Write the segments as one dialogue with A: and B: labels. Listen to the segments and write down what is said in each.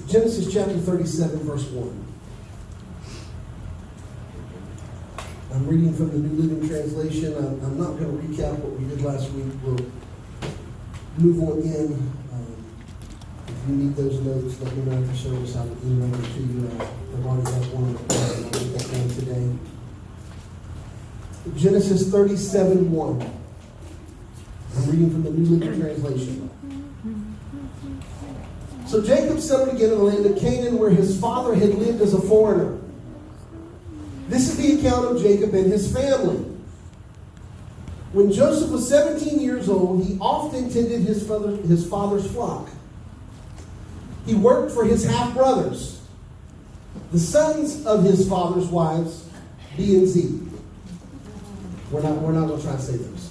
A: Genesis chapter 37, verse 1. I'm reading from the New Living Translation. I'm not going to recap what we did last week. We'll move on in. If you need those notes, let me know after service. I'll email them to you. I've already got one. I'll get that done today. Genesis 37, 1. I'm reading from the New Living Translation. So Jacob settled again in the land of Canaan, where his father had lived as a foreigner. This is the account of Jacob and his family. When Joseph was 17 years old, he often tended his father's flock. He worked for his half-brothers, the sons of his father's wives, B and Z. We're not going to try to say those.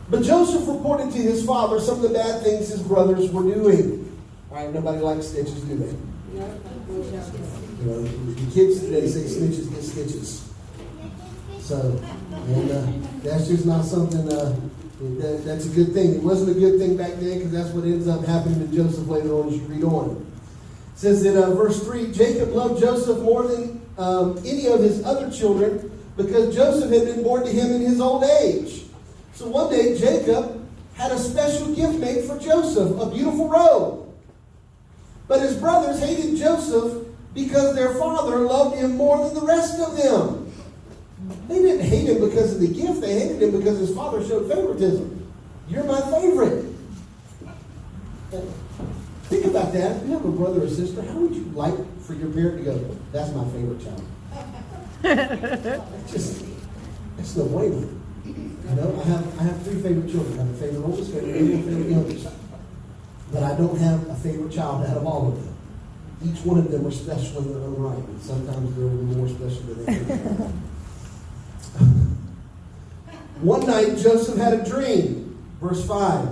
A: But Joseph reported to his father some of the bad things his brothers were doing. All right, nobody likes stitches, do they? You know, the kids today say snitches get stitches. So, and that's just not something, that's a good thing. It wasn't a good thing back then because that's what ends up happening to Joseph later on as you read on. It says in verse 3, Jacob loved Joseph more than any of his other children because Joseph had been born to him in his old age. So one day Jacob had a special gift made for Joseph, a beautiful robe. But his brothers hated Joseph because their father loved him more than the rest of them. They didn't hate him because of the gift. They hated him because his father showed favoritism. You're my favorite. Think about that. If you have a brother or sister, how would you like for your parent to go, that's my favorite child? It's no way. You know, I have three favorite children. I have a favorite oldest, favorite middle, and favorite youngest. But I don't have a favorite child out of all of them. Each one of them are special in their own right. And sometimes they're a little more special than others. One night, Joseph had a dream. Verse 5.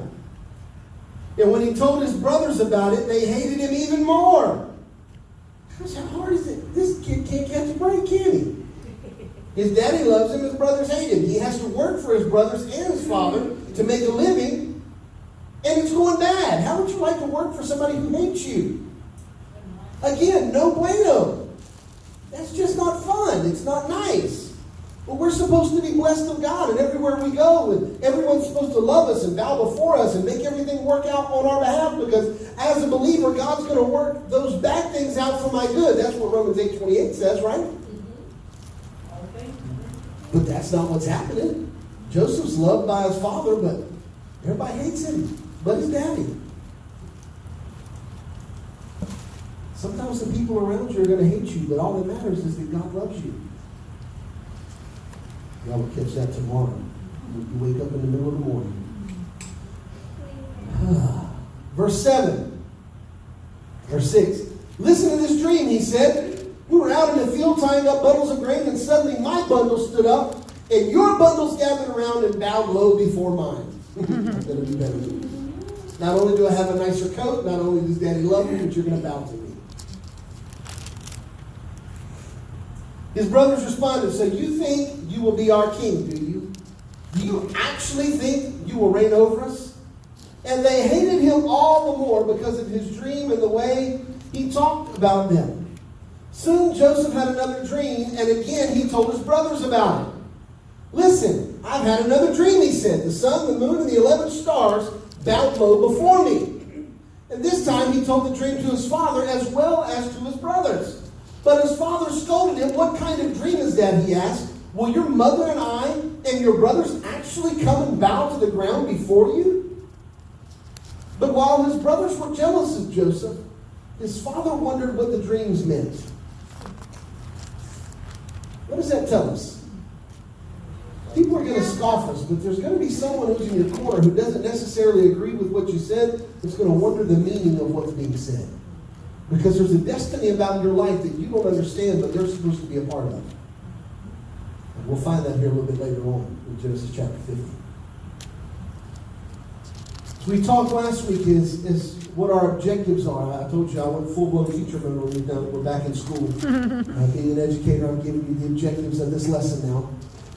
A: And when he told his brothers about it, they hated him even more. Gosh, how hard is it? This kid can't catch a break, can he? His daddy loves him, his brothers hate him. He has to work for his brothers and his father to make a living, and it's going bad. How would you like to work for somebody who hates you? Again, no bueno. That's just not fun. It's not nice. But we're supposed to be blessed of God, and everywhere we go, and everyone's supposed to love us and bow before us and make everything work out on our behalf, because as a believer, God's going to work those bad things out for my good. That's what Romans 8:28 says, right? But that's not what's happening. Joseph's loved by his father, but everybody hates him but his daddy. Sometimes the people around you are going to hate you, but all that matters is that God loves you. Y'all will catch that tomorrow. You wake up in the middle of the morning. Verse 7. Verse 6. Listen to this dream, he said. We were out in the field tying up bundles of grain, and suddenly my bundle stood up, and your bundles gathered around and bowed low before mine. That's going to be better. Not only do I have a nicer coat, not only does Daddy love me, but you're going to bow to me. His brothers responded, so you think you will be our king, do you? Do you actually think you will reign over us? And they hated him all the more because of his dream and the way he talked about them. Soon Joseph had another dream, and again he told his brothers about it. Listen, I've had another dream, he said. The sun, the moon, and the 11 stars bowed low before me. And this time he told the dream to his father as well as to his brothers. But his father scolded him. What kind of dream is that, he asked. Will your mother and I and your brothers actually come and bow to the ground before you? But while his brothers were jealous of Joseph, his father wondered what the dreams meant. What does that tell us? People are going to scoff us, but there's going to be someone who's in your corner who doesn't necessarily agree with what you said, that's going to wonder the meaning of what's being said. Because there's a destiny about your life that you don't understand, but they're supposed to be a part of. And we'll find that here a little bit later on in Genesis chapter 50. So we talked last week is what our objectives are. I told you I went full-blown teacher mode when we're back in school. Being an educator, I'm giving you the objectives of this lesson now.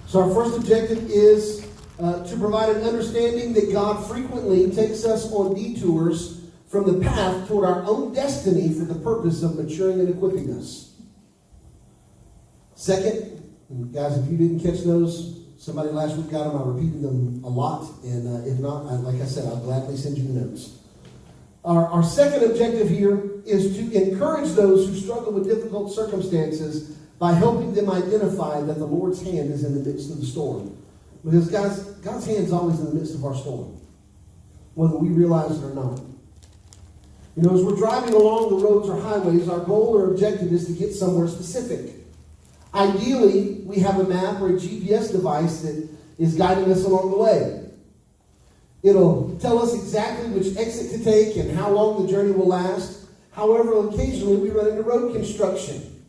A: So our first objective is to provide an understanding that God frequently takes us on detours from the path toward our own destiny for the purpose of maturing and equipping us. Second, guys, if you didn't catch those, somebody last week got them. I repeated them a lot, and if not, like I said, I'll gladly send you the notes. Our second objective here is to encourage those who struggle with difficult circumstances by helping them identify that the Lord's hand is in the midst of the storm. Because God's hand is always in the midst of our storm, whether we realize it or not. You know, as we're driving along the roads or highways, our goal or objective is to get somewhere specific. Ideally, we have a map or a GPS device that is guiding us along the way. It'll tell us exactly which exit to take and how long the journey will last. However, occasionally we run into road construction.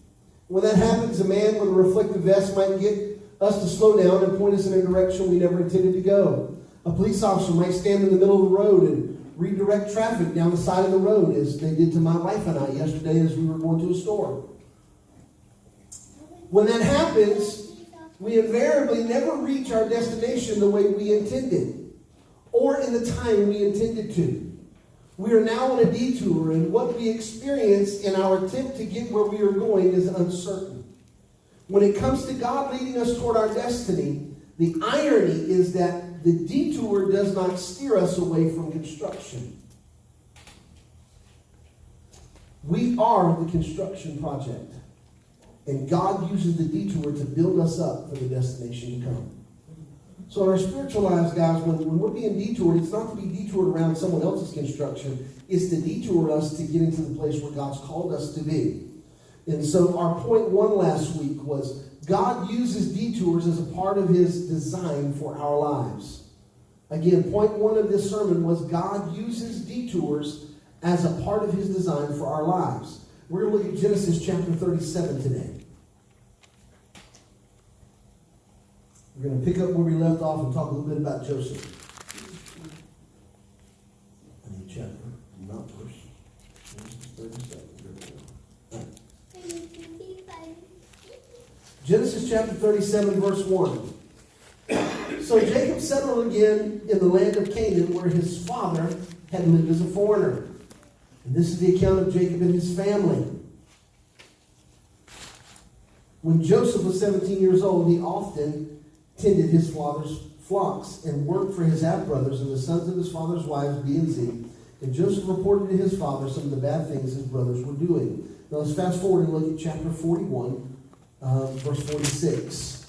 A: When that happens, a man with a reflective vest might get us to slow down and point us in a direction we never intended to go. A police officer might stand in the middle of the road and redirect traffic down the side of the road, as they did to my wife and I yesterday as we were going to a store. When that happens, we invariably never reach our destination the way we intended, or in the time we intended to. We are now on a detour, and what we experience in our attempt to get where we are going is uncertain. When it comes to God leading us toward our destiny, the irony is that the detour does not steer us away from construction. We are the construction project, and God uses the detour to build us up for the destination to come. So in our spiritual lives, guys, when we're being detoured, it's not to be detoured around someone else's construction. It's to detour us to get into the place where God's called us to be. And so our point one last week was God uses detours as a part of his design for our lives. Again, point one of this sermon was God uses detours as a part of his design for our lives. We're going to look at Genesis chapter 37 today. We're going to pick up where we left off and talk a little bit about Joseph. I need chapter, not verse. Genesis 37. Genesis chapter 37, verse 1. So Jacob settled again in the land of Canaan, where his father had lived as a foreigner. And this is the account of Jacob and his family. When Joseph was 17 years old, he often tended his father's flocks and worked for his half-brothers and the sons of his father's wives, B and Z. And Joseph reported to his father some of the bad things his brothers were doing. Now let's fast forward and look at chapter 41, verse 46.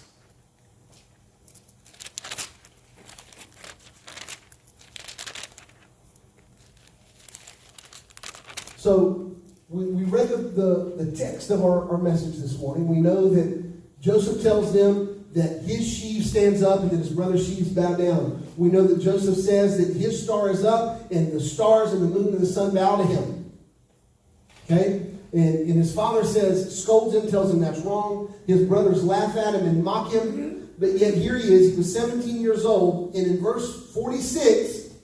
A: So we read the text of our message this morning. We know that Joseph tells them that his sheaf stands up and that his brother's sheaves bow down. We know that Joseph says that his star is up and the stars and the moon and the sun bow to him. Okay? And his father scolds him, tells him that's wrong. His brothers laugh at him and mock him. But yet here he is. He was 17 years old. And in verse 46,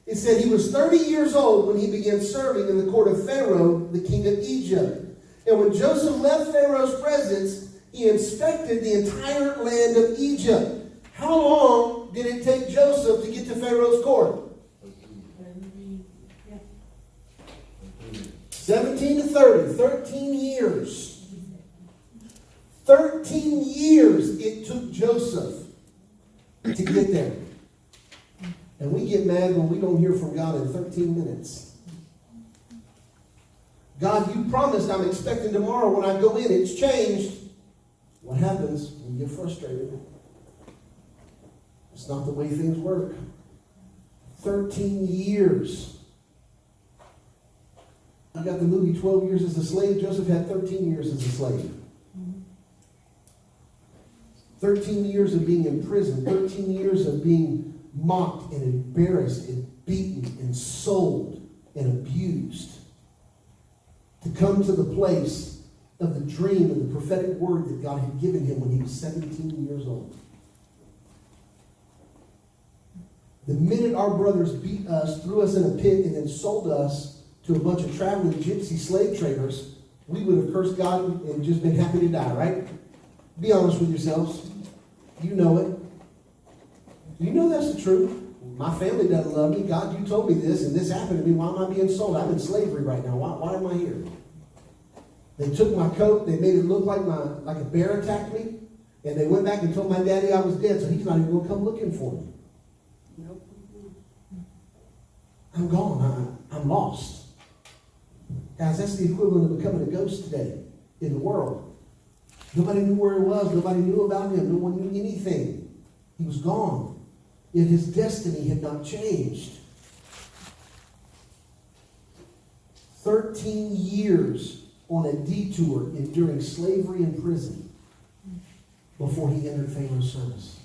A: it said he was 30 years old when he began serving in the court of Pharaoh, the king of Egypt. And when Joseph left Pharaoh's presence, he inspected the entire land of Egypt. How long did it take Joseph to get to Pharaoh's court? 17 to 30. 13 years. 13 years it took Joseph to get there. And we get mad when we don't hear from God in 13 minutes. God, you promised I'm expecting tomorrow when I go in. It's changed. What happens? We get frustrated. It's not the way things work. 13 years. I got the movie 12 Years as a Slave. Joseph had 13 years as a slave. 13 years of being in prison. 13 years of being mocked and embarrassed and beaten and sold and abused. To come to the place of the dream and the prophetic word that God had given him when he was 17 years old. The minute our brothers beat us, threw us in a pit, and then sold us to a bunch of traveling gypsy slave traders, we would have cursed God and just been happy to die, right? Be honest with yourselves. You know it. You know that's the truth. my family doesn't love me. God, you told me this, and this happened to me. Why am I being sold? I'm in slavery right now. Why am I here? They took my coat. They made it look like a bear attacked me. And they went back and told my daddy I was dead, so he's not even going to come looking for me. Nope. I'm gone. I'm lost. Guys, that's the equivalent of becoming a ghost today in the world. Nobody knew where he was. Nobody knew about him. No one knew anything. He was gone. Yet his destiny had not changed. 13 years on a detour enduring slavery and prison before he entered Pharaoh's service.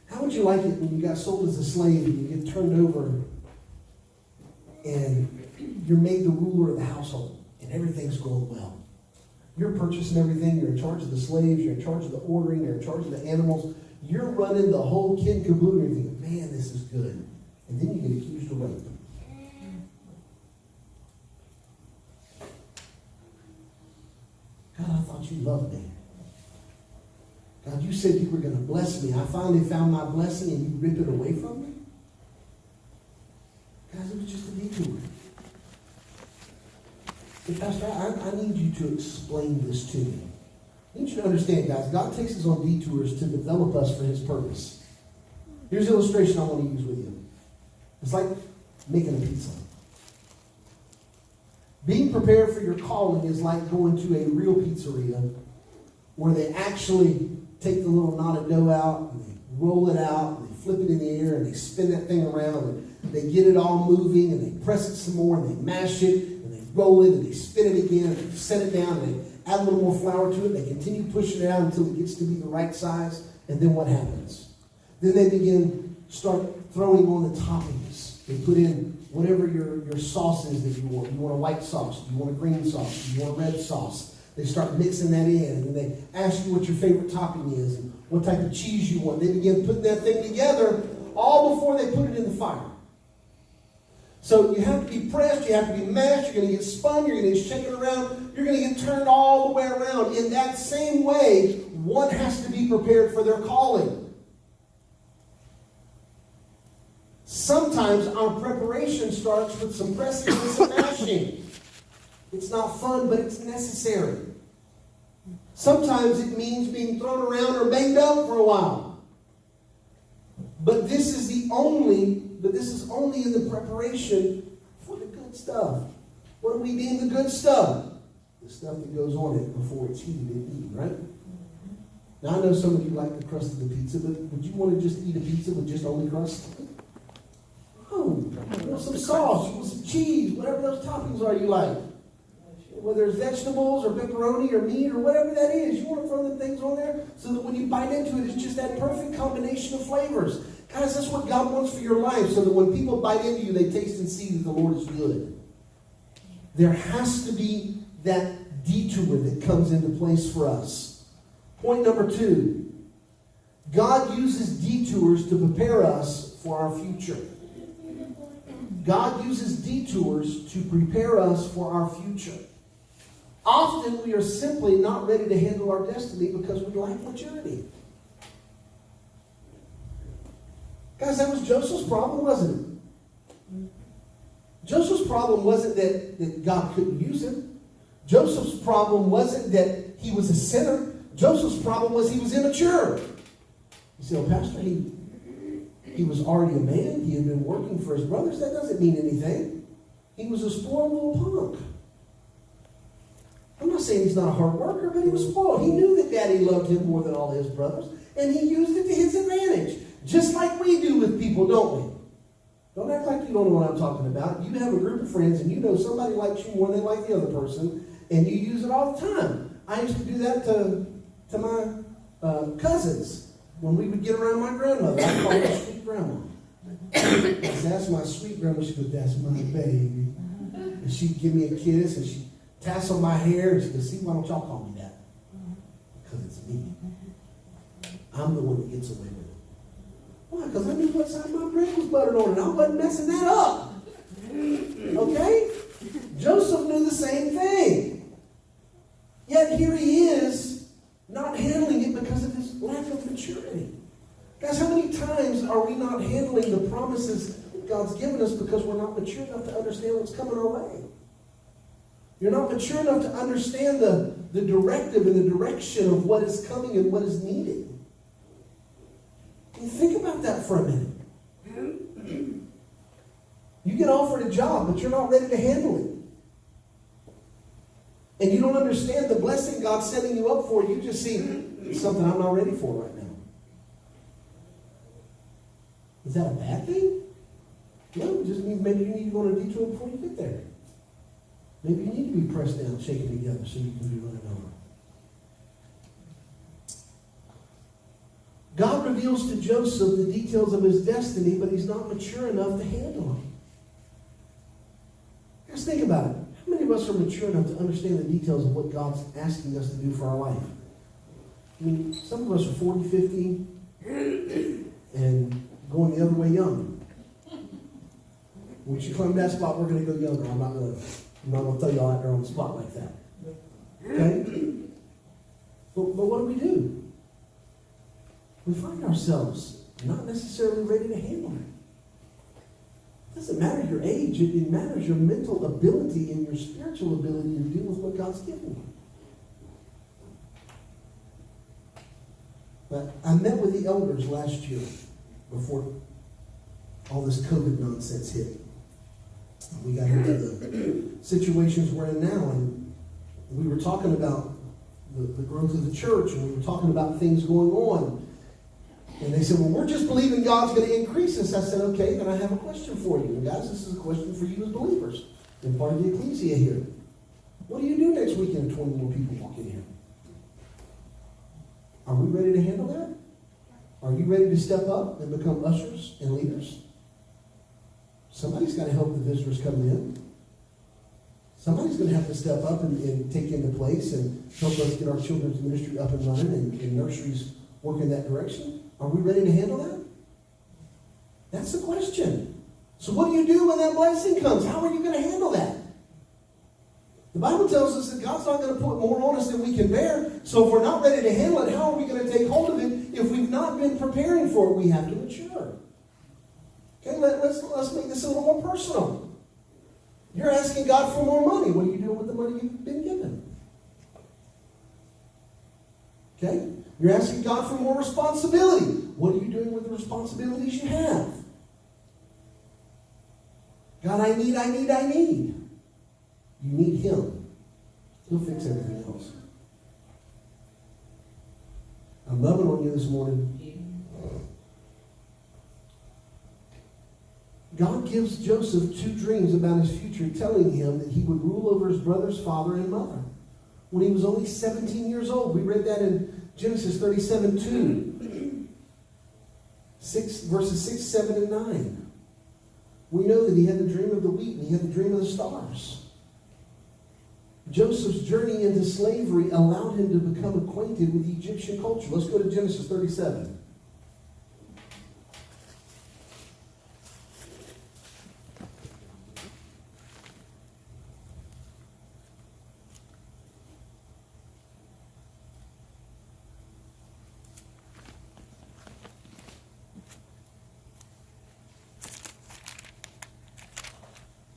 A: How would you like it when you got sold as a slave and you get turned over and you're made the ruler of the household and everything's going well? You're purchasing everything. You're in charge of the slaves. You're in charge of the ordering. You're in charge of the animals. You're running the whole kid and caboodle. You're thinking, man, this is good. And then you get accused of rape. God, I thought you loved me. God, you said you were going to bless me. I finally found my blessing and you ripped it away from me? Guys, it was just a detour. But Pastor, I need you to explain this to me. I need you to understand, guys, God takes us on detours to develop us for his purpose. Here's an illustration I want to use with you. It's like making a pizza. Being prepared for your calling is like going to a real pizzeria where they actually take the little knot of dough out and they roll it out and they flip it in the air and they spin that thing around and they get it all moving and they press it some more and they mash it and they roll it and they spin it again and they set it down and they add a little more flour to it. They continue pushing it out until it gets to be the right size. And then what happens? Then they start throwing on the toppings. They put in whatever your sauce is that you want. You want a white sauce. You want a green sauce. You want a red sauce. They start mixing that in, and they ask you what your favorite topping is and what type of cheese you want. They begin putting that thing together all before they put it in the fire. So you have to be pressed, you have to be mashed, you're going to get spun, you're going to get shaken around, you're going to get turned all the way around. In that same way, one has to be prepared for their calling. Sometimes our preparation starts with some pressing and some mashing. It's not fun, but it's necessary. Sometimes it means being thrown around or banged up for a while. But this is only in the preparation for the good stuff. What do we mean the good stuff? The stuff that goes on it before it's heated and eaten, right? Now I know some of you like the crust of the pizza, but would you want to just eat a pizza with just only crust? Oh, you want some sauce, you want some cheese, whatever those toppings are you like. Whether it's vegetables or pepperoni or meat or whatever that is, you want to throw them things on there so that when you bite into it, it's just that perfect combination of flavors. Guys, that's what God wants for your life, so that when people bite into you, they taste and see that the Lord is good. There has to be that detour that comes into place for us. Point number 2. God uses detours to prepare us for our future. God uses detours to prepare us for our future. Often we are simply not ready to handle our destiny because we lack maturity. Guys, that was Joseph's problem, wasn't it? Joseph's problem wasn't that God couldn't use him. Joseph's problem wasn't that he was a sinner. Joseph's problem was he was immature. You say, oh, Pastor, he was already a man. He had been working for his brothers. That doesn't mean anything. He was a spoiled little punk. I'm not saying he's not a hard worker, but he was spoiled. He knew that Daddy loved him more than all his brothers, and he used it to his advantage. Just like we do with people, don't we? Don't act like you don't know what I'm talking about. You have a group of friends, and you know somebody likes you more than they like the other person, and you use it all the time. I used to do that to my cousins when we would get around my grandmother. I called her sweet grandma. I said, that's my sweet grandma. She goes, that's my baby. And she'd give me a kiss, and she'd tassel my hair, and she goes, see, why don't y'all call me that? Because it's me. I'm the one that gets away with it. Why? Because I knew what side my bread was buttered on, and I wasn't messing that up. Okay? Joseph knew the same thing. Yet here he is, not handling it because of his lack of maturity. Guys, how many times are handling the promises that God's given us because we're not mature enough to understand what's coming our way. You're not mature enough to understand the directive and the direction of what is coming and what is needed. And think about that for a minute. You get offered a job, but you're not ready to handle it. And you don't understand the blessing God's setting you up for. You just see something I'm not ready for right now. Is that a bad thing? No, it just means maybe you need to go on a detour before you get there. Maybe you need to be pressed down, shaken together so you can be running over. God reveals to Joseph the details of his destiny, but he's not mature enough to handle them. Just think about it. How many of us are mature enough to understand the details of what God's asking us to do for our life? I mean, some of us are 40, 50, and going the other way young. Once you climb that spot, we're going to go younger. I'm not going to throw y'all out there on the spot like that. Okay? But what do? We find ourselves not necessarily ready to handle it. It doesn't matter your age. It matters your mental ability and your spiritual ability to deal with what God's given you. But I met with the elders last year before all this COVID nonsense hit. We got into the situations we're in now, and we were talking about the growth of the church, and we were talking about things going on. And they said, well, we're just believing God's going to increase us. I said, okay, then I have a question for you. And guys, this is a question for you as believers and part of the ecclesia here. What do you do next weekend if 20 more people walk in here? Are we ready to handle that? Are you ready to step up and become ushers and leaders? Somebody's got to help the visitors come in. Somebody's going to have to step up and take into place and help us get our children's ministry up and running and nurseries work in that direction. Are we ready to handle that? That's the question. So what do you do when that blessing comes? How are you going to handle that? The Bible tells us that God's not going to put more on us than we can bear. So if we're not ready to handle it, how are we going to take hold of it if we've not been preparing for it? We have to mature. Okay, let's make this a little more personal. You're asking God for more money. What are you doing with the money you've been given? Okay? You're asking God for more responsibility. What are you doing with the responsibilities you have? God, I need. You need Him. He'll fix everything else. I'm loving on you this morning. God gives Joseph 2 dreams about his future, telling him that he would rule over his brother's father and mother when he was only 17 years old. We read that in Genesis 37:2. Verses 6, 7, and 9. We know that he had the dream of the wheat and he had the dream of the stars. Joseph's journey into slavery allowed him to become acquainted with the Egyptian culture. Let's go to Genesis 37.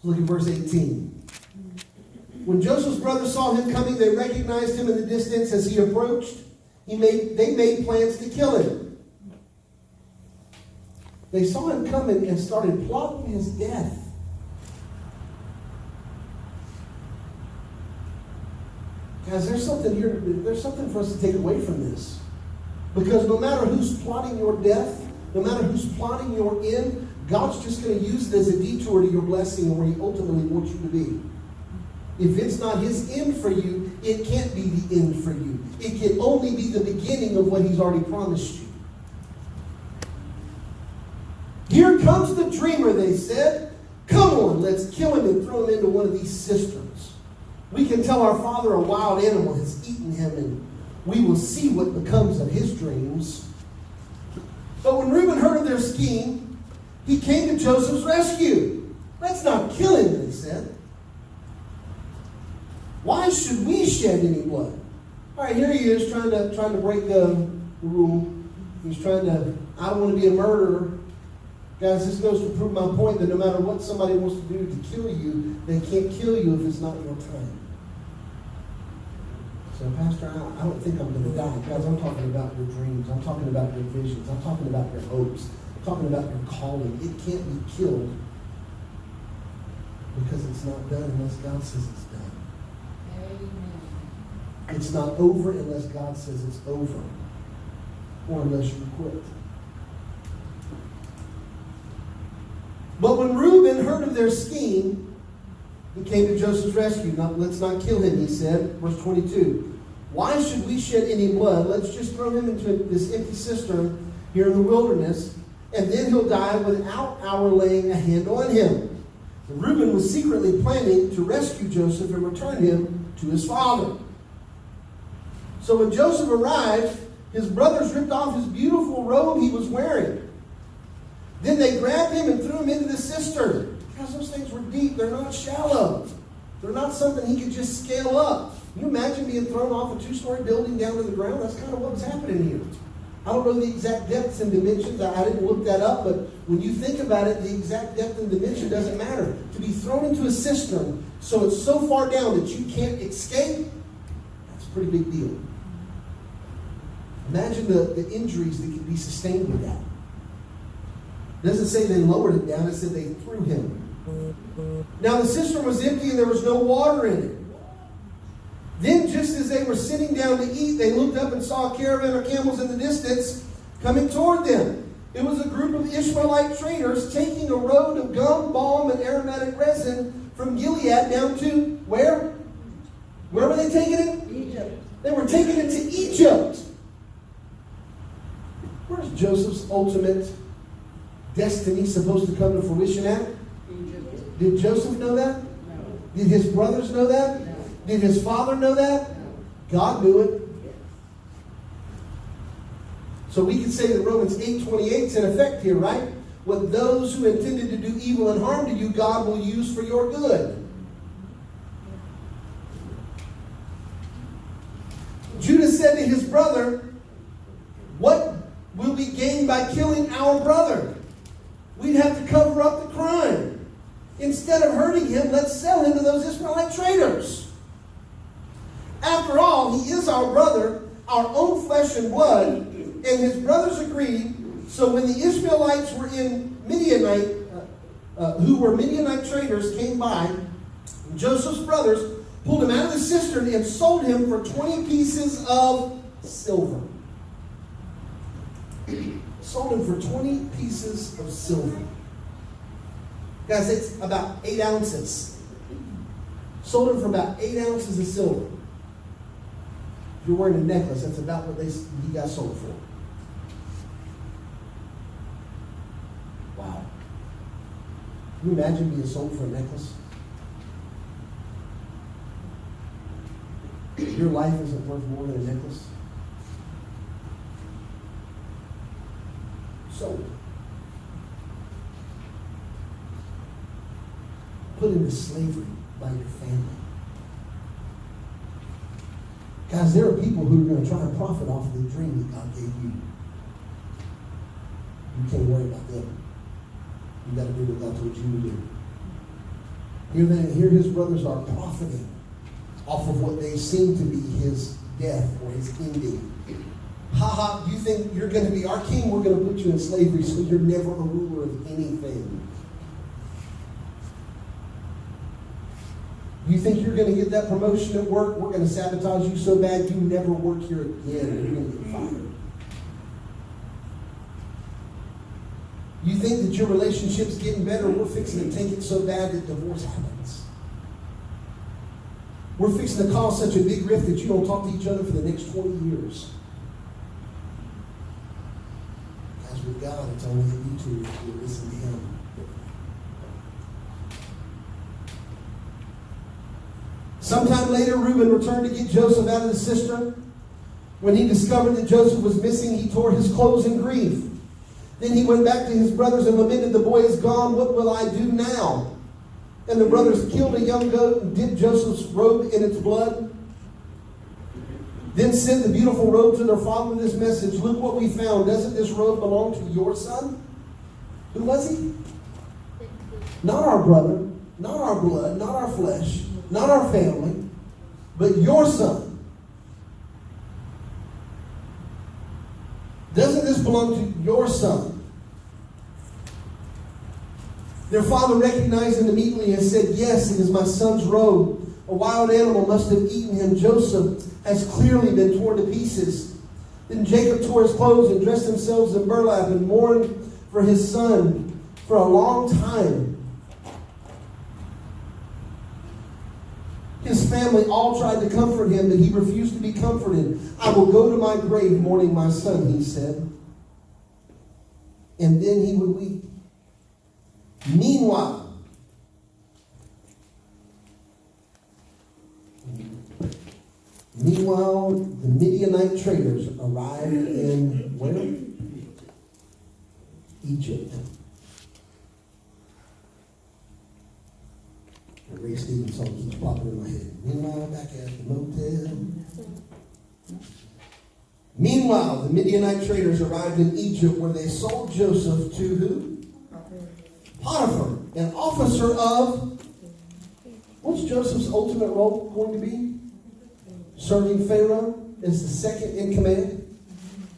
A: Look at verse 18. When Joseph's brothers saw him coming, they recognized him in the distance. As he approached, they made plans to kill him. They saw him coming and started plotting his death. Guys, there's something here. There's something for us to take away from this. Because no matter who's plotting your death, no matter who's plotting your end, God's just going to use it as a detour to your blessing and where He ultimately wants you to be. If it's not His end for you, it can't be the end for you. It can only be the beginning of what He's already promised you. Here comes the dreamer, they said. Come on, let's kill him and throw him into one of these cisterns. We can tell our father a wild animal has eaten him, and we will see what becomes of his dreams. But when Reuben heard of their scheme, he came to Joseph's rescue. Let's not kill him, they said. Why should we shed any blood? All right, here he is trying to break the rule. He's trying to, I don't want to be a murderer. Guys, this goes to prove my point that no matter what somebody wants to do to kill you, they can't kill you if it's not your time. So, Pastor, I don't think I'm going to die. Guys, I'm talking about your dreams. I'm talking about your visions. I'm talking about your hopes. I'm talking about your calling. It can't be killed because it's not done unless God says it's done. Amen. It's not over unless God says it's over, or unless you quit. But when Reuben heard of their scheme, he came to Joseph's rescue. Now, let's not kill him, he said. Verse 22. Why should we shed any blood? Let's just throw him into this empty cistern here in the wilderness, and then he'll die without our laying a hand on him. And Reuben was secretly planning to rescue Joseph and return him to his father. So when Joseph arrived, his brothers ripped off his beautiful robe he was wearing. Then they grabbed him and threw him into the cistern. Because those things were deep. They're not shallow. They're not something he could just scale up. Can you imagine being thrown off a 2-story building down to the ground? That's kind of what was happening here. I don't know the exact depths and dimensions. I didn't look that up. But when you think about it, the exact depth and dimension doesn't matter. To be thrown into a cistern so it's so far down that you can't escape, that's a pretty big deal. Imagine the injuries that could be sustained with that. It doesn't say they lowered it down, it said they threw him. Now the cistern was empty and there was no water in it. Then just as they were sitting down to eat, they looked up and saw a caravan of camels in the distance coming toward them. It was a group of Ishmaelite traders taking a road of gum, balm, and aromatic resin from Gilead down to where? Where were they taking it? Egypt. They were taking it to Egypt. Where's Joseph's ultimate destiny supposed to come to fruition at? Egypt. Did Joseph know that? No. Did his brothers know that? No. Did his father know that? No. God knew it. Yes. So we can say that Romans 8:28 is in effect here, right? What those who intended to do evil and harm to you, God will use for your good. Judah said to his brother, what will be gained by killing our brother? We'd have to cover up the crime. Instead of hurting him, let's sell him to those Ishmaelite traders. After all, he is our brother, our own flesh and blood, and his brothers agreed. So when the Ishmaelites were in Midianite, who were Midianite traders, came by, Joseph's brothers pulled him out of the cistern and sold him for 20 pieces of silver. Sold him for 20 pieces of silver. Guys, it's about 8 ounces. Sold him for about 8 ounces of silver. If you're wearing a necklace, that's about what he got sold for. Wow. Can you imagine being sold for a necklace? Your life isn't worth more than a necklace. Sold. Put into slavery by your family. Guys, there are people who are going to try and profit off of the dream that God gave you. You can't worry about them. You got to do what God told you to do. Here his brothers are profiting off of what they seem to be his death or his ending. You think you're going to be our king? We're going to put you in slavery so you're never a ruler of anything. You think you're going to get that promotion at work? We're going to sabotage you so bad you never work here again. You're going to get fired. You think that your relationship's getting better? We're fixing to take it so bad that divorce happens. We're fixing to cause such a big rift that you don't talk to each other for the next 20 years. Guys, with God, it's only you two who listen to him. Sometime later, Reuben returned to get Joseph out of the cistern. When he discovered that Joseph was missing, he tore his clothes in grief. Then he went back to his brothers and lamented, "The boy is gone. What will I do now?" And the brothers killed a young goat and dipped Joseph's robe in its blood. Then sent the beautiful robe to their father with this message, "Look what we found. Doesn't this robe belong to your son?" Who was he? Not our brother, not our blood, not our flesh, not our family, but your son. Doesn't this belong to your son? Their father recognized him immediately and said, yes, it is my son's robe. A wild animal must have eaten him. Joseph has clearly been torn to pieces. Then Jacob tore his clothes and dressed themselves in burlap and mourned for his son for a long time. His family all tried to comfort him, but he refused to be comforted. I will go to my grave mourning my son, he said. And then he would weep. Meanwhile, the Midianite traders arrived in where? Egypt. And Ray Stevens song keeps popping in my head. Meanwhile, back at the motel. Meanwhile, the Midianite traders arrived in Egypt, where they sold Joseph to who? Potiphar, an officer of... What's Joseph's ultimate role going to be? Serving Pharaoh as the second in command.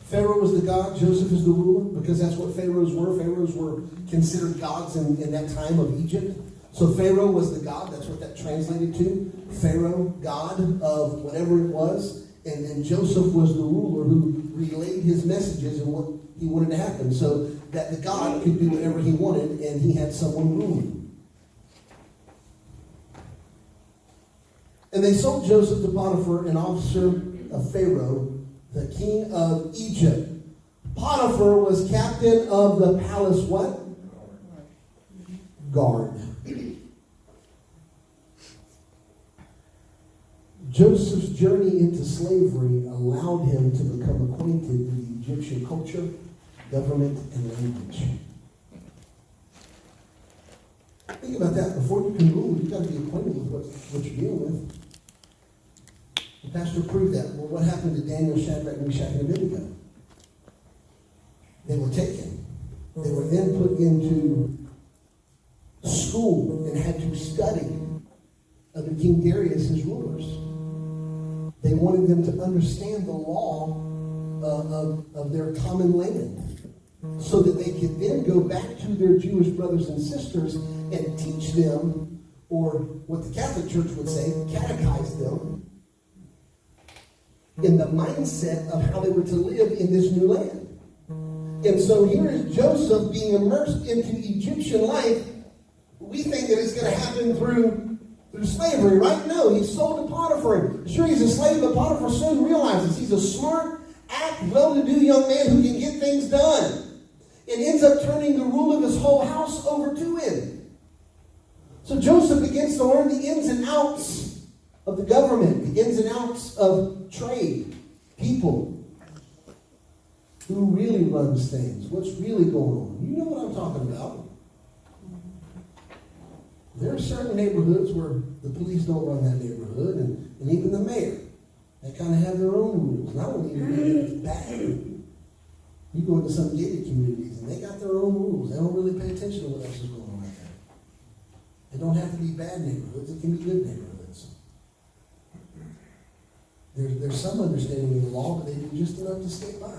A: Pharaoh was the god, Joseph is the ruler, because that's what pharaohs were. Pharaohs were considered gods in that time of Egypt. So Pharaoh was the god, that's what that translated to. Pharaoh, god of whatever it was. And then Joseph was the ruler who relayed his messages and what he wanted to happen, so that the god could do whatever he wanted, and he had someone ruling. And they sold Joseph to Potiphar, an officer of Pharaoh, the king of Egypt. Potiphar was captain of the palace what? Guard. Joseph's journey into slavery allowed him to become acquainted with the Egyptian culture, government, and language. Think about that. Before you can rule, you've got to be acquainted with what you're dealing with. The pastor proved that. Well, what happened to Daniel, Shadrach, Meshach, and Abednego? They were taken. They were then put into school and had to study under King Darius, his rulers. They wanted them to understand the law of their common land, so that they could then go back to their Jewish brothers and sisters and teach them, or what the Catholic Church would say, catechize them, in the mindset of how they were to live in this new land. And so here is Joseph being immersed into Egyptian life. We think that it's going to happen through slavery, right? No, he's sold to Potiphar. Sure, he's a slave, but Potiphar soon realizes he's a smart, well-to-do young man who can get things done, and ends up turning the rule of his whole house over to him. So Joseph begins to learn the ins and outs of the government, the ins and outs of trade, people, who really runs things, what's really going on. You know what I'm talking about. There are certain neighborhoods where the police don't run that neighborhood, and even the mayor. They kind of have their own rules. And I don't even think it's bad. You go into some gated communities, and they got their own rules. They don't really pay attention to what else is going on right there. They don't have to be bad neighborhoods. It can be good neighborhoods. There's some understanding of the law, but they do just enough to stay by.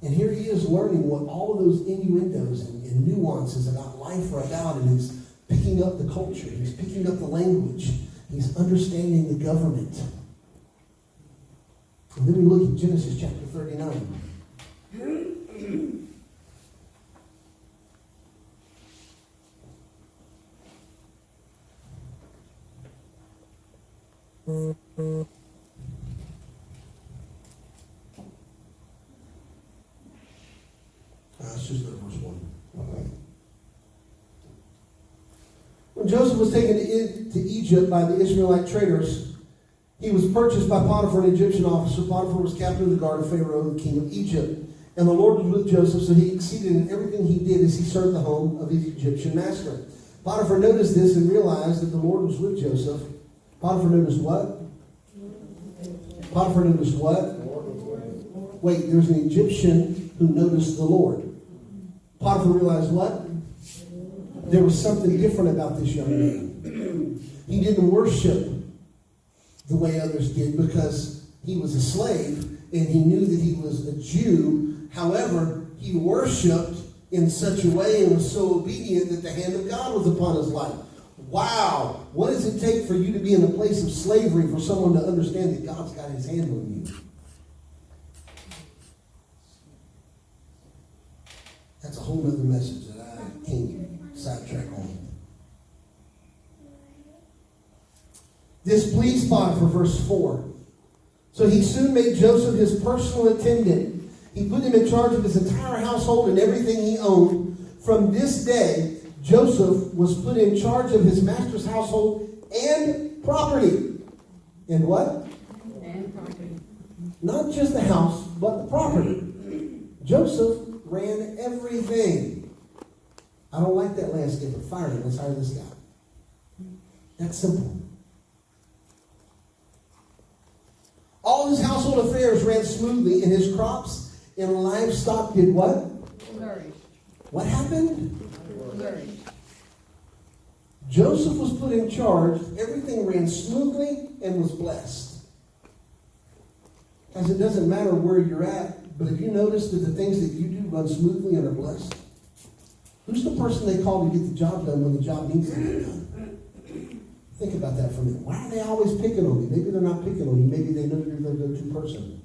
A: And here he is learning what all of those innuendos and nuances about life are about, and he's picking up the culture. He's picking up the language. He's understanding the government. And then we look at Genesis chapter 39. Let's just go to verse 1. When Joseph was taken to Egypt by the Ishmaelite traders, he was purchased by Potiphar, an Egyptian officer. Potiphar was captain of the guard of Pharaoh, the king of Egypt. And the Lord was with Joseph, so he exceeded in everything he did as he served the home of his Egyptian master. Potiphar noticed this and realized that the Lord was with Joseph. Potiphar noticed what? Potiphar noticed what? Wait, there's an Egyptian who noticed the Lord. Potiphar realized what? There was something different about this young man. He didn't worship the way others did because he was a slave and he knew that he was a Jew. However, he worshiped in such a way and was so obedient that the hand of God was upon his life. Wow! What does it take for you to be in a place of slavery for someone to understand that God's got his hand on you? That's a whole other message that I can't sidetrack on. This pleased Potiphar, verse 4. So he soon made Joseph his personal attendant. He put him in charge of his entire household and everything he owned. From this day, Joseph was put in charge of his master's household and property. And what?
B: And property.
A: Not just the house, but the property. Joseph ran everything. I don't like that landscaper. Fire him. Let's hire this guy. That's simple. All his household affairs ran smoothly, and his crops and livestock did what?
B: Nourished.
A: What happened?
B: Nourished.
A: Joseph was put in charge. Everything ran smoothly and was blessed. Guys, it doesn't matter where you're at, but have you noticed that the things that you do run smoothly and are blessed? Who's the person they call to get the job done when the job needs to get done? Think about that for a minute. Why are they always picking on you? Maybe they're not picking on you. Maybe they know you're the go-to person.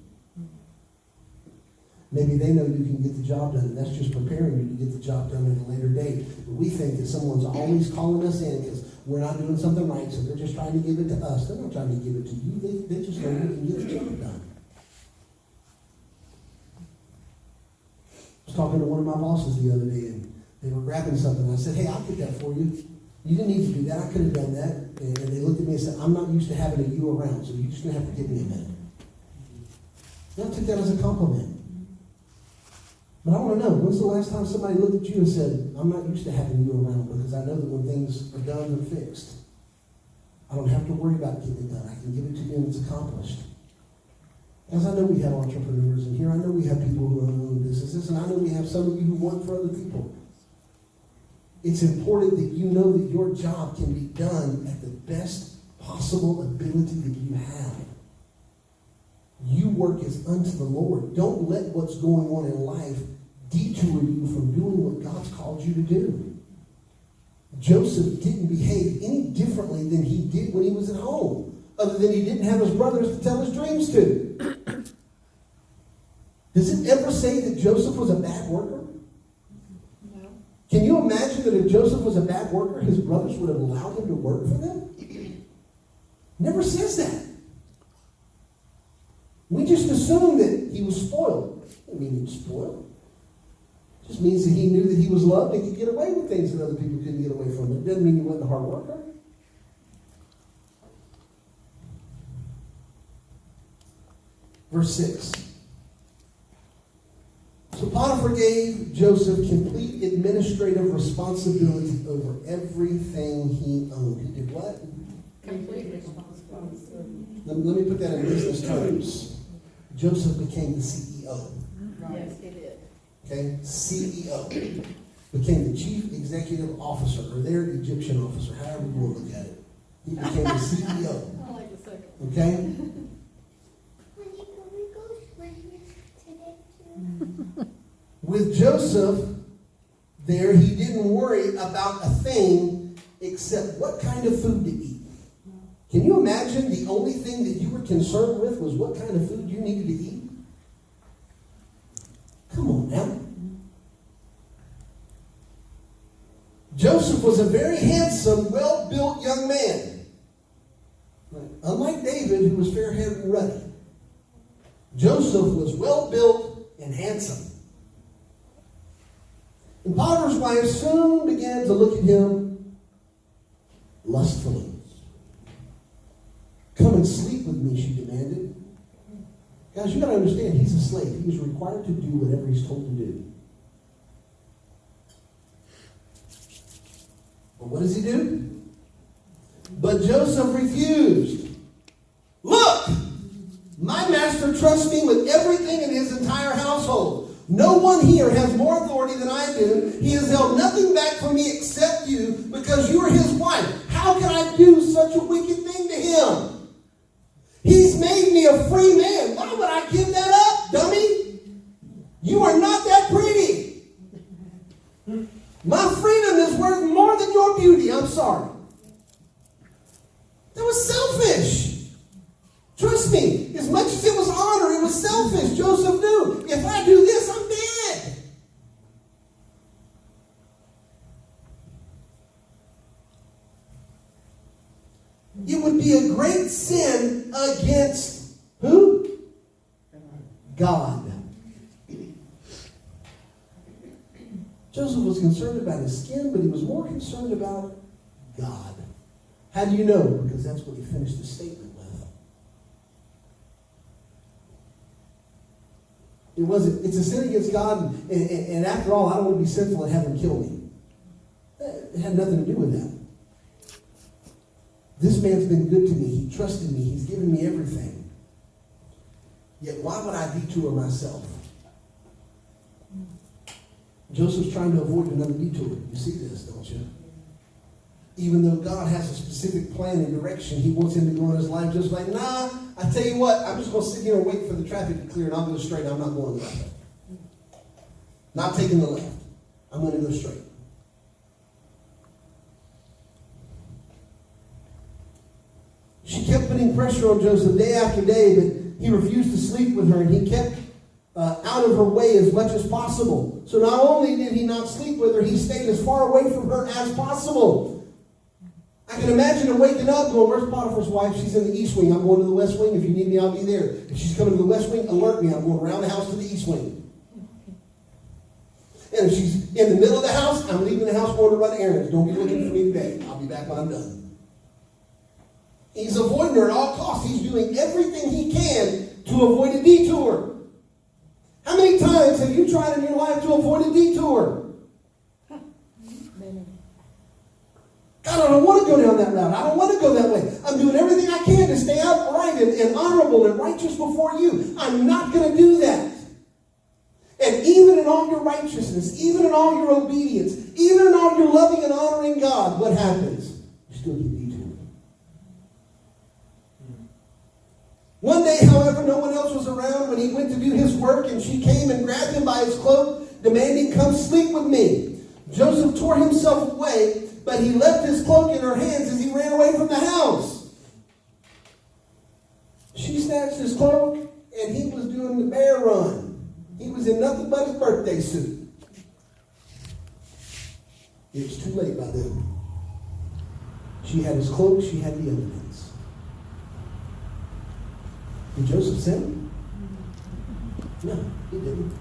A: Maybe they know you can get the job done, and that's just preparing you to get the job done at a later date. But we think that someone's always calling us in because we're not doing something right, so they're just trying to give it to us. They're not trying to give it to you. They just know you can get the job done. I was talking to one of my bosses the other day, and they were grabbing something. I said, hey, I'll get that for you. You didn't need to do that. I could have done that. And they looked at me and said, I'm not used to having a you around, so you're just going to have to give me a minute. And I took that as a compliment. But I want to know, when's the last time somebody looked at you and said, I'm not used to having you around because I know that when things are done and fixed, I don't have to worry about getting it done. I can give it to you and it's accomplished. As I know we have entrepreneurs in here. I know we have people who own their own businesses, and I know we have some of you who work for other people. It's important that you know that your job can be done at the best possible ability that you have. You work as unto the Lord. Don't let what's going on in life detour you from doing what God's called you to do. Joseph didn't behave any differently than he did when he was at home, other than he didn't have his brothers to tell his dreams to. Does it ever say that Joseph was a bad worker? Can you imagine that if Joseph was a bad worker, his brothers would have allowed him to work for them? Never says that. We just assume that he was spoiled. I mean, he was spoiled. It just means that he knew that he was loved and could get away with things that other people couldn't get away from. It doesn't mean he wasn't a hard worker. Verse 6. So Potiphar gave Joseph complete administrative responsibility over everything he owned. He did what?
B: Complete responsibility.
A: Let me put that in business terms. Joseph became the CEO.
B: Yes, he did.
A: Okay? CEO. Became the chief executive officer, or their Egyptian officer, however you want to look at it. He became the CEO.
B: I like the second.
A: Okay? With Joseph there, he didn't worry about a thing except what kind of food to eat. Can you imagine the only thing that you were concerned with was what kind of food you needed to eat? Come on now. Joseph was a very handsome, well-built young man. Unlike David, who was fair-haired and ruddy. Joseph was well-built and handsome. And Potiphar's wife soon began to look at him lustfully. Come and sleep with me, she demanded. Guys, you got to understand, he's a slave. He is required to do whatever he's told to do. But what does he do? But Joseph refused. Look, my master trusts me with everything in his entire household. No one here has more authority than I do. He has held nothing back from me except you, because you are his wife. How can I do such a wicked thing to him? He's made me a free man. Why would I give that up, dummy? You are not that pretty. My freedom is worth more than your beauty. I'm sorry. That was selfish. Trust me, as much as it was honor, it was selfish. Joseph knew, if I do this, I'm dead. It would be a great sin against who? God. Joseph was concerned about his skin, but he was more concerned about God. How do you know? Because that's what he finished the statement with. It's a sin against God, and after all, I don't want to be sinful and have him kill me. It had nothing to do with that. This man's been good to me. He trusted me. He's given me everything. Yet why would I detour myself? Joseph's trying to avoid another detour. You see this, don't you? Even though God has a specific plan and direction, he wants him to go in his life just like, nah, I tell you what, I'm just going to sit here and wait for the traffic to clear, and I'll go straight. I'm not going left. Not taking the left. I'm going to go straight. She kept putting pressure on Joseph day after day, but he refused to sleep with her, and he kept out of her way as much as possible. So not only did he not sleep with her, he stayed as far away from her as possible. I can imagine her waking up going, where's Potiphar's wife? She's in the east wing. I'm going to the west wing. If you need me, I'll be there. If she's coming to the west wing, alert me. I'm going around the house to the east wing. And if she's in the middle of the house, I'm leaving the house going to run errands. Don't be looking for me today. I'll be back when I'm done. He's avoiding her at all costs. He's doing everything he can to avoid a detour. How many times have you tried in your life to avoid a detour? God, I don't want to go down that route. I don't want to go that way. I'm doing everything I can to stay upright and honorable and righteous before you. I'm not going to do that. And even in all your righteousness, even in all your obedience, even in all your loving and honoring God, what happens? You still get detoured. One day, however, no one else was around when he went to do his work, and she came and grabbed him by his cloak, demanding, come sleep with me. Joseph tore himself away, but he left his cloak in her hands as he ran away from the house. She snatched his cloak, and he was doing the bear run. He was in nothing but his birthday suit. It was too late by then. She had his cloak, she had the evidence. Did Joseph sin? No, he didn't.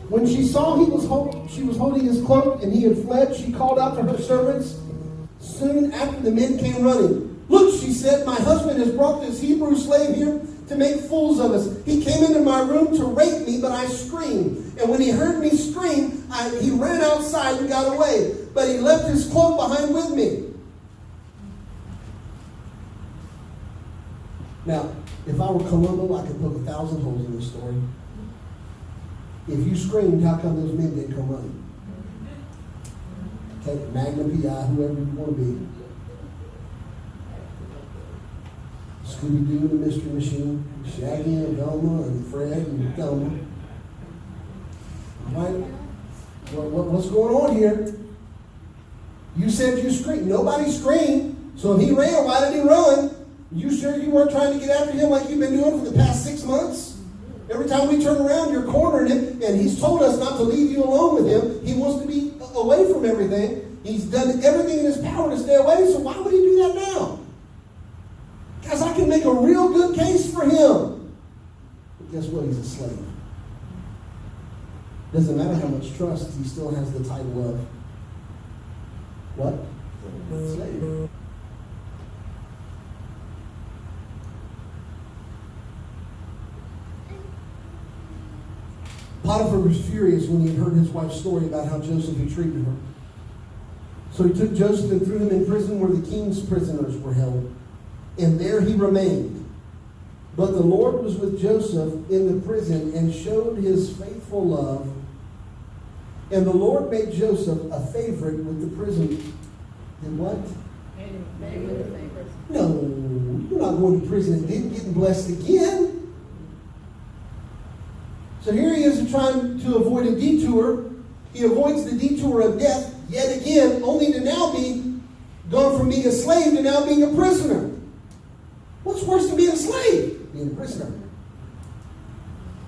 A: When she saw she was holding his cloak and he had fled, she called out to her servants. Soon after, the men came running. Look, she said, my husband has brought this Hebrew slave here to make fools of us. He came into my room to rape me, but I screamed. And when he heard me scream, he ran outside and got away. But he left his cloak behind with me. Now, if I were Columbo, I could poke 1,000 holes in this story. If you screamed, how come those men didn't come running? Take Magnum PI, whoever you want to be. Scooby-Doo and the Mystery Machine, Shaggy and Velma and Fred and Thelma. Right? What's going on here? You said you screamed. Nobody screamed. So if he ran, why did he run? You sure you weren't trying to get after him like you've been doing for the past 6 months? Every time we turn around, you're cornering him, and he's told us not to leave you alone with him. He wants to be away from everything. He's done everything in his power to stay away, so why would he do that now? Guys, I can make a real good case for him. But guess what? He's a slave. Doesn't matter how much trust, he still has the title of what? Slave. Potiphar was furious when he had heard his wife's story about how Joseph had treated her. So he took Joseph and threw him in prison where the king's prisoners were held. and there he remained. But the Lord was with Joseph in the prison and showed his faithful love. And the Lord made Joseph a favorite with the prison. And what?
B: Made him a favorite.
A: No, you're not going to prison and then getting blessed again. So here he is trying to avoid a detour. He avoids the detour of death yet again, only to now be gone from being a slave to now being a prisoner. What's worse than being a slave? Being a prisoner.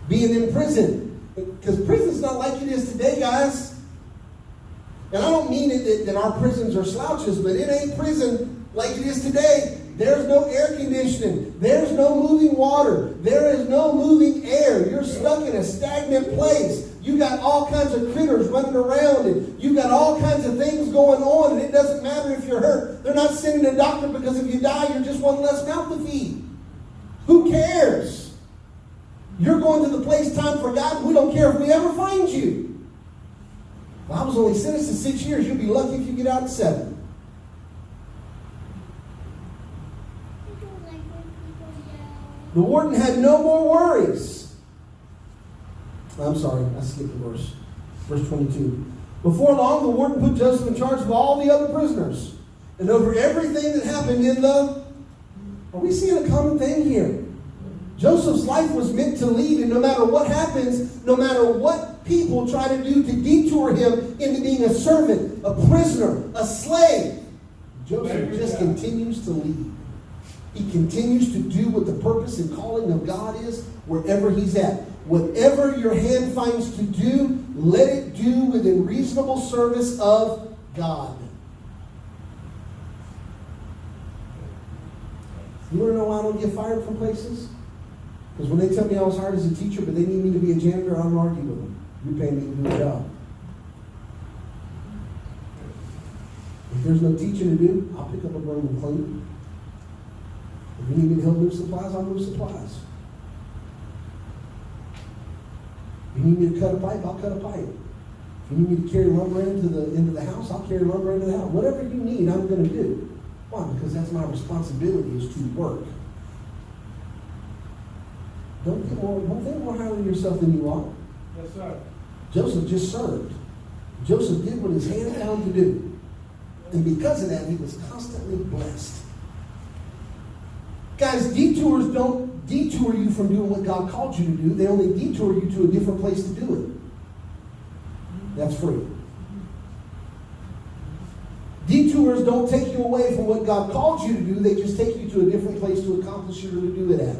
A: Being in prison. Because prison's not like it is today, guys. And I don't mean that our prisons are slouches, but it ain't prison like it is today. There's no air conditioning. There's no moving water. There is no moving air. You're stuck in a stagnant place. You got all kinds of critters running around, and you got all kinds of things going on, and it doesn't matter if you're hurt. They're not sending a doctor because if you die, you're just one less mouth to feed. Who cares? You're going to the place time for God, and we don't care if we ever find you. Well, I was only sentenced to 6 years. You'll be lucky if you get out in 7. The warden had no more worries. I'm sorry, I skipped a verse. Verse 22. Before long, the warden put Joseph in charge of all the other prisoners and over everything that happened in the... Are we seeing a common thing here? Joseph's life was meant to lead, and no matter what happens, no matter what people try to do to detour him into being a servant, a prisoner, a slave, Joseph just continues to lead. He continues to do what the purpose and calling of God is wherever he's at. Whatever your hand finds to do, let it do within reasonable service of God. You want to know why I don't get fired from places? Because when they tell me I was hired as a teacher, but they need me to be a janitor, I don't argue with them. You're paying me to do a job. If there's no teaching to do, I'll pick up a broom and clean. If you need me to help move supplies, I'll move supplies. If you need me to cut a pipe, I'll cut a pipe. If you need me to carry lumber into the house, I'll carry lumber into the house. Whatever you need, I'm going to do. Why? Because that's my responsibility, is to work. Don't think more highly of yourself than you are.
C: Yes, sir.
A: Joseph just served. Joseph did what his hand found to do. And because of that, he was constantly blessed. Guys, detours don't detour you from doing what God called you to do. They only detour you to a different place to do it. That's free. Detours don't take you away from what God called you to do. They just take you to a different place to accomplish or to do it at.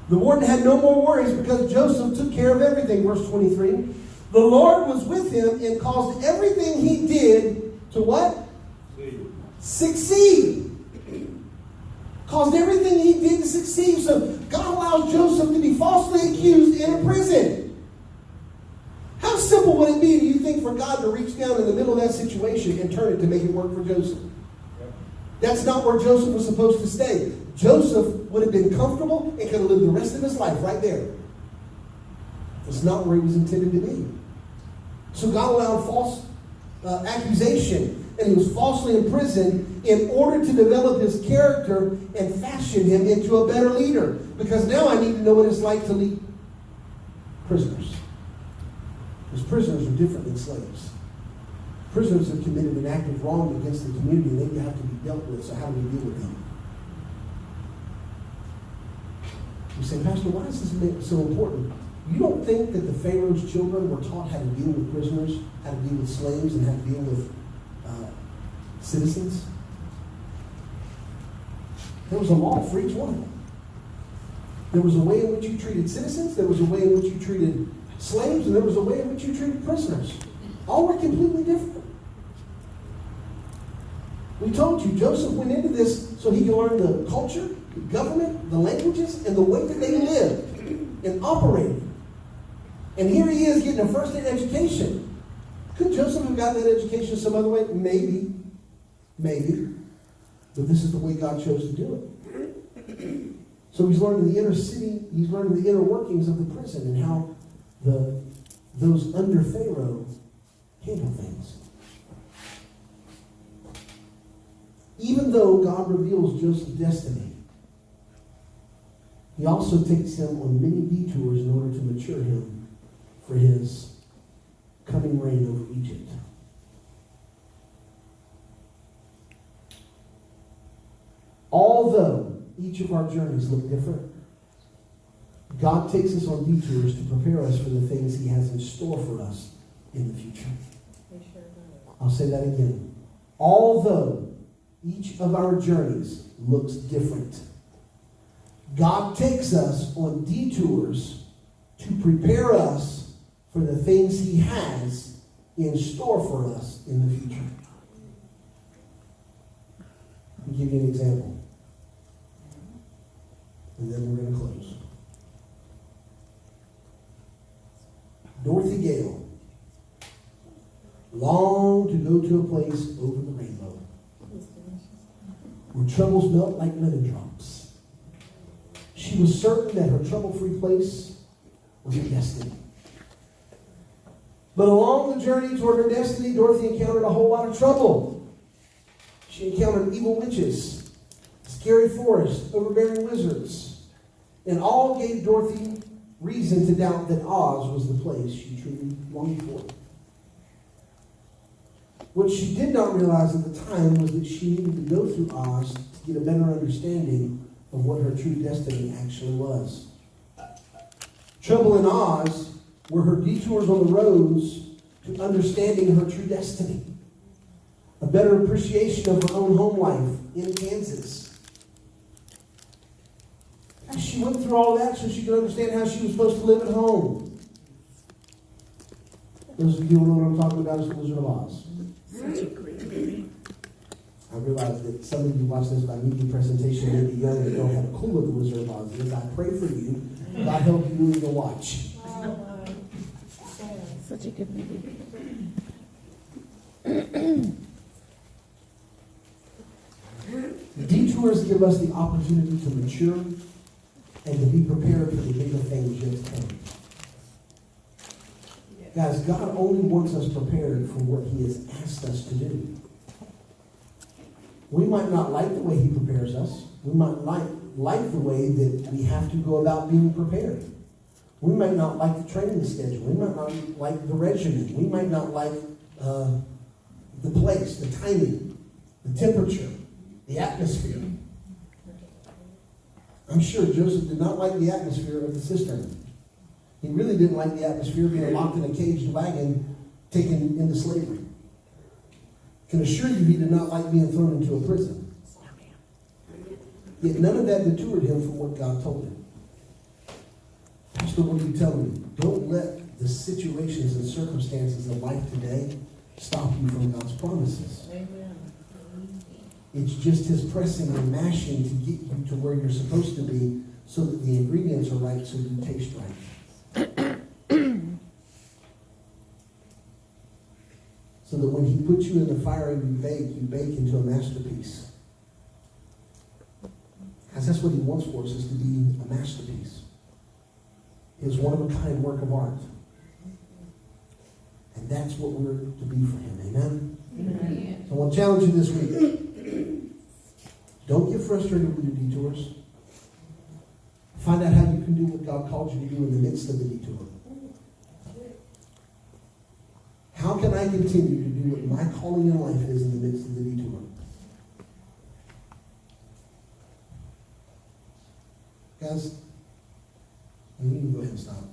A: The warden had no more worries because Joseph took care of everything. Verse 23. The Lord was with him and caused everything he did to what? Succeed. Caused everything he did to succeed. So God allows Joseph to be falsely accused in a prison. How simple would it be, do you think, for God to reach down in the middle of that situation and turn it to make it work for Joseph? That's not where Joseph was supposed to stay. Joseph would have been comfortable and could have lived the rest of his life right there. That's not where he was intended to be. So God allowed false accusation, and he was falsely imprisoned in order to develop his character and fashion him into a better leader. Because now I need to know what it's like to lead prisoners. Because prisoners are different than slaves. Prisoners have committed an act of wrong against the community, and they have to be dealt with. So how do we deal with them? You say, Pastor, why is this so important? You don't think that the Pharaoh's children were taught how to deal with prisoners, how to deal with slaves, and how to deal with citizens? There was a law for each one of them. There was a way in which you treated citizens, there was a way in which you treated slaves, and there was a way in which you treated prisoners. All were completely different. We told you, Joseph went into this so he could learn the culture, the government, the languages, and the way that they lived and operated. And here he is getting a first-hand education. Could Joseph have gotten that education some other way? Maybe. Maybe. But this is the way God chose to do it. So he's learning the inner city, he's learning the inner workings of the prison and how those under Pharaoh handle things. Even though God reveals Joseph's destiny, he also takes him on many detours in order to mature him for his coming reign over Egypt. Although each of our journeys look different, God takes us on detours to prepare us for the things he has in store for us in the future. I'll say that again. Although each of our journeys looks different, God takes us on detours to prepare us for the things he has in store for us in the future. I'll give you an example. And then we're going to close. Dorothy Gale longed to go to a place over the rainbow where troubles melt like lemon drops. She was certain that her trouble-free place was her destiny. But along the journey toward her destiny, Dorothy encountered a whole lot of trouble. She encountered evil witches, scary forests, overbearing wizards, and all gave Dorothy reason to doubt that Oz was the place she truly longed for. What she did not realize at the time was that she needed to go through Oz to get a better understanding of what her true destiny actually was. Trouble in Oz were her detours on the roads to understanding her true destiny. A better appreciation of her own home life in Kansas. She went through all of that so she could understand how she was supposed to live at home. Those of you who know what I'm talking about is the Wizard of Oz.
B: Such a great movie.
A: I realize that some of you watch this by media presentation may be young and don't have a clue what the Wizard of Oz is. I pray for you. God help you in the watch.
B: Such a good movie.
A: Detours give us the opportunity to mature and to be prepared for the bigger things yet to come. Guys, God only wants us prepared for what he has asked us to do. We might not like the way he prepares us. We might like the way that we have to go about being prepared. We might not like the training schedule. We might not like the regimen. We might not like the place, the timing, the temperature, the atmosphere. I'm sure Joseph did not like the atmosphere of the cistern. He really didn't like the atmosphere of being locked in a caged wagon taken into slavery. Can assure you he did not like being thrown into a prison. Yet none of that detoured him from what God told him. Pastor, what are you telling me? Don't let the situations and circumstances of life today stop you from God's promises.
B: Amen.
A: It's just his pressing and mashing to get you to where you're supposed to be so that the ingredients are right so you taste right. So that when he puts you in the fire and you bake into a masterpiece. Because that's what he wants for us, is to be a masterpiece. His one-of-a-kind work of art. And that's what we're to be for him. Amen? Amen. So I want to challenge you this week. Don't get frustrated with your detours. Find out how you can do what God called you to do in the midst of the detour. How can I continue to do what my calling in life is in the midst of the detour? Guys, you can go ahead and stop.